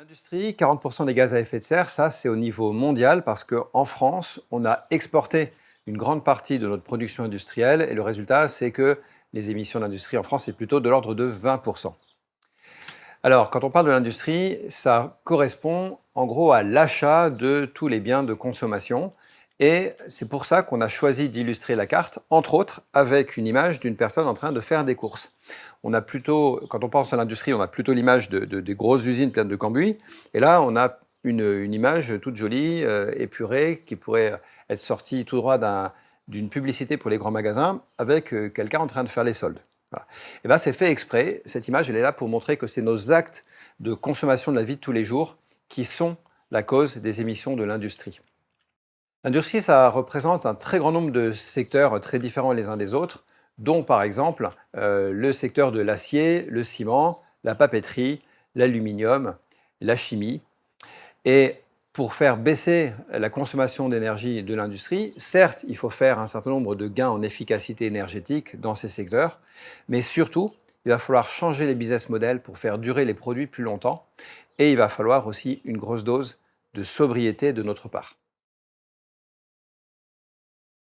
L'industrie, 40% des gaz à effet de serre, ça c'est au niveau mondial parce qu'en France, on a exporté une grande partie de notre production industrielle et le résultat, c'est que les émissions d'industrie en France, c'est plutôt de l'ordre de 20%. Alors, quand on parle de l'industrie, ça correspond en gros à l'achat de tous les biens de consommation. Et c'est pour ça qu'on a choisi d'illustrer la carte, entre autres, avec une image d'une personne en train de faire des courses. On a plutôt, quand on pense à l'industrie, on a plutôt l'image des grosses usines pleines de cambouis. Et là, on a une image toute jolie, épurée, qui pourrait être sortie tout droit d'une publicité pour les grands magasins, avec quelqu'un en train de faire les soldes. Voilà. Et ben, c'est fait exprès. Cette image, elle est là pour montrer que c'est nos actes de consommation de la vie de tous les jours qui sont la cause des émissions de l'industrie. L'industrie, ça représente un très grand nombre de secteurs très différents les uns des autres, dont par exemple le secteur de l'acier, le ciment, la papeterie, l'aluminium, la chimie. Et pour faire baisser la consommation d'énergie de l'industrie, certes, il faut faire un certain nombre de gains en efficacité énergétique dans ces secteurs, mais surtout, il va falloir changer les business models pour faire durer les produits plus longtemps, et il va falloir aussi une grosse dose de sobriété de notre part.